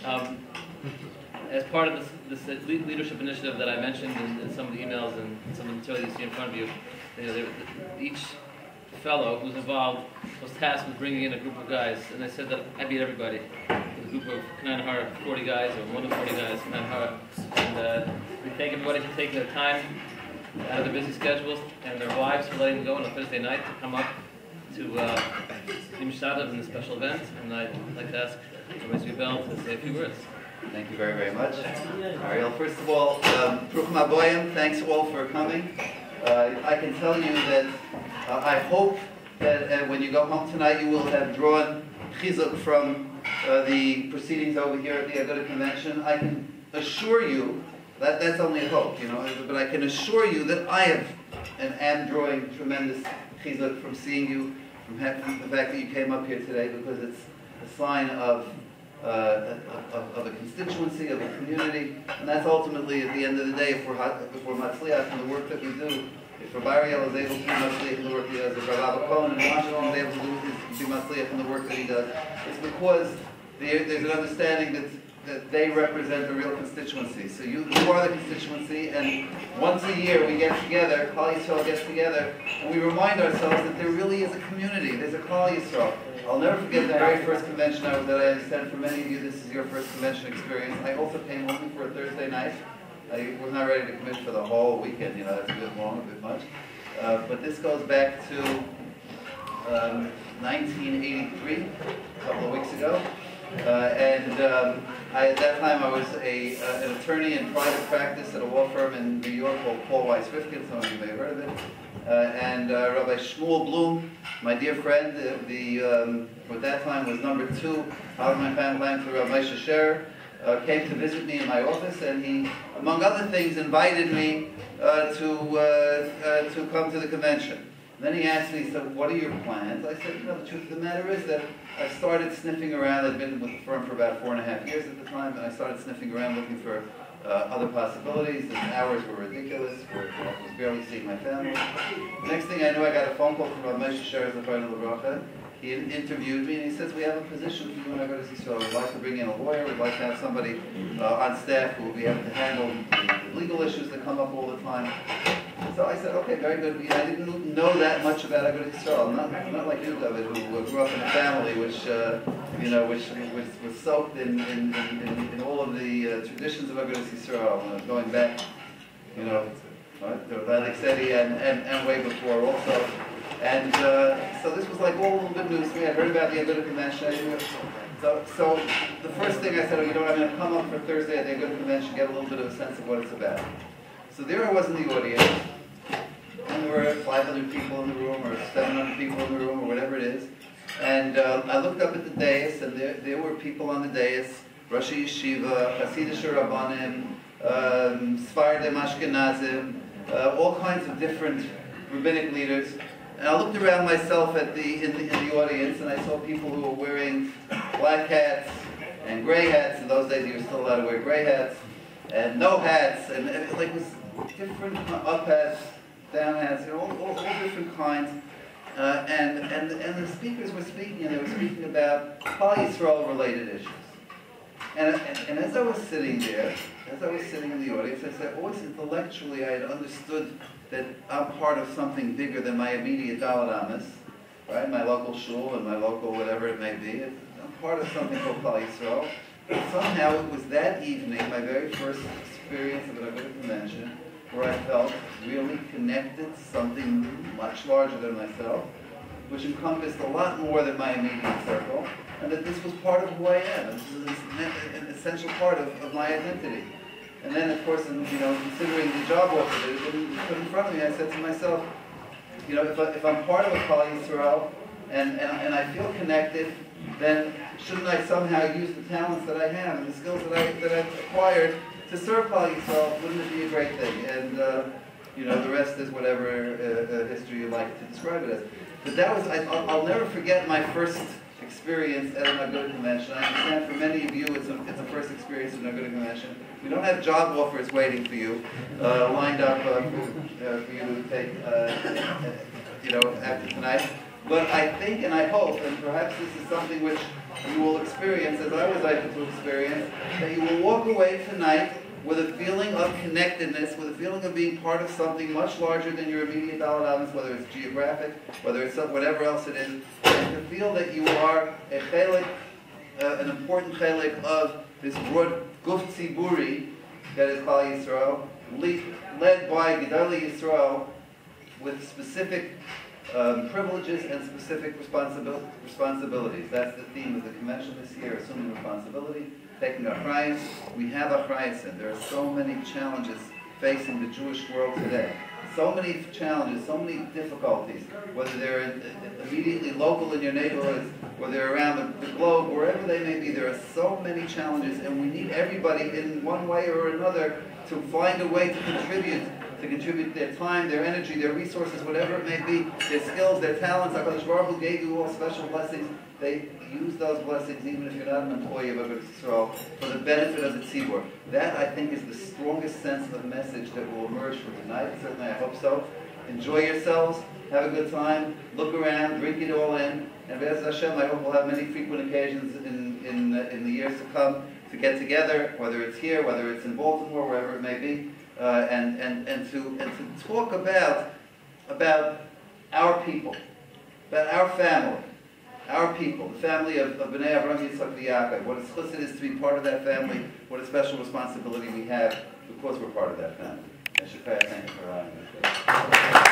Um, as part of this leadership initiative that I mentioned in some of the emails and some of the material you see in front of you, each fellow who's involved was tasked with bringing in a group of guys, and they said that I beat everybody. With a group of Kananahara 40 guys, or more than 40 guys, Kananahara. And we thank everybody for taking their time out of their busy schedules and their wives for letting them go on a Thursday night to come up to Imshadav in this special event. And I'd like to ask Rabbi Zubel to say a few words. Thank you very, very much. Ariel, first of all, Bruchim Aboyim, thanks all for coming. I can tell you that I hope that when you go home tonight you will have drawn chizuk from the proceedings over here at the Agudah Convention. I can assure you, that's only a hope, but I can assure you that I have and am drawing tremendous chizuk from seeing you, from the fact that you came up here today, because it's a sign of a constituency, of a community, and that's ultimately, at the end of the day, if we're matzliach in the work that we do, if Rabbi Ariel is able to be matzliach in the work that he does, if Rabbi Cohen in Washington is able to be matzliach in the work that he does, it's because there's an understanding that they represent a real constituency. So you are the constituency, and once a year we get together, Klal Yisrael gets together, and we remind ourselves that there really is a community, there's a Klal Yisrael. I'll never forget the very first convention that I understand for many of you this is your first convention experience. I also came only for a Thursday night. I was not ready to commit for the whole weekend, that's a bit long, a bit much. But this goes back to 1983, a couple of weeks ago. At that time I was an attorney in private practice at a law firm in New York called Paul Weiss Rifkin, some of you may have heard of it. And Rabbi Shmuel Bloom, my dear friend, who at that time was number 2 out of my family to Rabbi Moshe Scherer, came to visit me in my office, and he, among other things, invited me to come to the convention. Then he asked me, so what are your plans? I said, the truth of the matter is that I started sniffing around. I'd been with the firm for about 4.5 years at the time, and I started sniffing around looking for other possibilities. The hours were ridiculous. I was barely seeing my family. The next thing I knew, I got a phone call from Rabbi Moshe Scherer, the Friend of the Bracha. He interviewed me, and he says, we have a position for you in Agudah Yisrael. We'd like to bring in a lawyer. We'd like to have somebody on staff who will be able to handle the legal issues that come up all the time. So I said, okay, very good. I didn't know that much about Agudah Yisrael. Not like you, David, who grew up in a family which was soaked in all of the traditions of Agudah Yisrael, going back, to Atlantic City and way before also. And so this was like all good news to me. I heard about the Agudah Convention. So the first thing I said, I'm going to come up for Thursday at the Agudah Convention, get a little bit of a sense of what it's about. So there I was in the audience, and there were 500 people in the room, or 700 people in the room, or whatever it is. And I looked up at the dais, and there were people on the dais, Rosh Yeshiva, Hasidish Rabbanim, Sfardim Ashkenazim, all kinds of different rabbinic leaders. And I looked around myself in the audience, and I saw people who were wearing black hats and gray hats. In those days, you were still allowed to wear gray hats, and no hats, and it was different up hats, down hats, all different kinds. And the speakers were speaking, and they were speaking about Klal Yisrael related issues. And as I was sitting there, as I was sitting in the audience, I said, always intellectually I had understood that I'm part of something bigger than my immediate Dalet Amis, right? My local shul and my local whatever it may be. I'm part of something called Klal Yisrael. But somehow it was that evening, my very first experience of an Agudah convention, where I felt really connected to something much larger than myself, which encompassed a lot more than my immediate circle, and that this was part of who I am. This is an essential part of my identity. And then, of course, considering the job offer that it put in front of me, I said to myself, if I'm part of a Klal Yisrael and I feel connected, then shouldn't I somehow use the talents that I have and the skills that I've acquired to serve Klal Yisrael? Wouldn't it be a great thing? And the rest is whatever history you like to describe it as. But that was, I'll never forget my first experience at an Agudah convention. I understand for many of you it's a first experience at an Agudah convention. We don't have job offers waiting for you, lined up for you to take, after tonight. But I think and I hope, and perhaps this is something which you will experience, as I was able to experience, that you will walk away tonight with a feeling of connectedness, with a feeling of being part of something much larger than your immediate dalit, whether it's geographic, whether it's whatever else it is, and to feel that you are a chelik, an important chelik of this broad guf tziburi that is Klal Yisrael, led by Gedolei Yisrael, with specific privileges and specific responsibilities. That's the theme of the convention this year, assuming responsibility, taking achrayus. We have achrayus, and there are so many challenges facing the Jewish world today. So many challenges, so many difficulties, whether they're immediately local in your neighborhoods, or they're around the globe, wherever they may be. There are so many challenges, and we need everybody in one way or another to find a way to contribute their time, their energy, their resources, whatever it may be, their skills, their talents. HaKadosh Baruch Hu gave you all special blessings. They use those blessings, even if you're not an employee of Agudah Yisrael, for the benefit of the tzibur. That, I think, is the strongest sense of message that will emerge from tonight. Certainly, I hope so. Enjoy yourselves. Have a good time. Look around. Drink it all in. And Be'ez Hashem, I hope we'll have many frequent occasions in the years to come to get together, whether it's here, whether it's in Baltimore, wherever it may be, and to talk about our people, about our family, our people, the family of Bnei Avraham, Yitzchak, Yaakov. What a chesed it is to be part of that family. What a special responsibility we have because we're part of that family. And Shukaya, thank you for allowing me.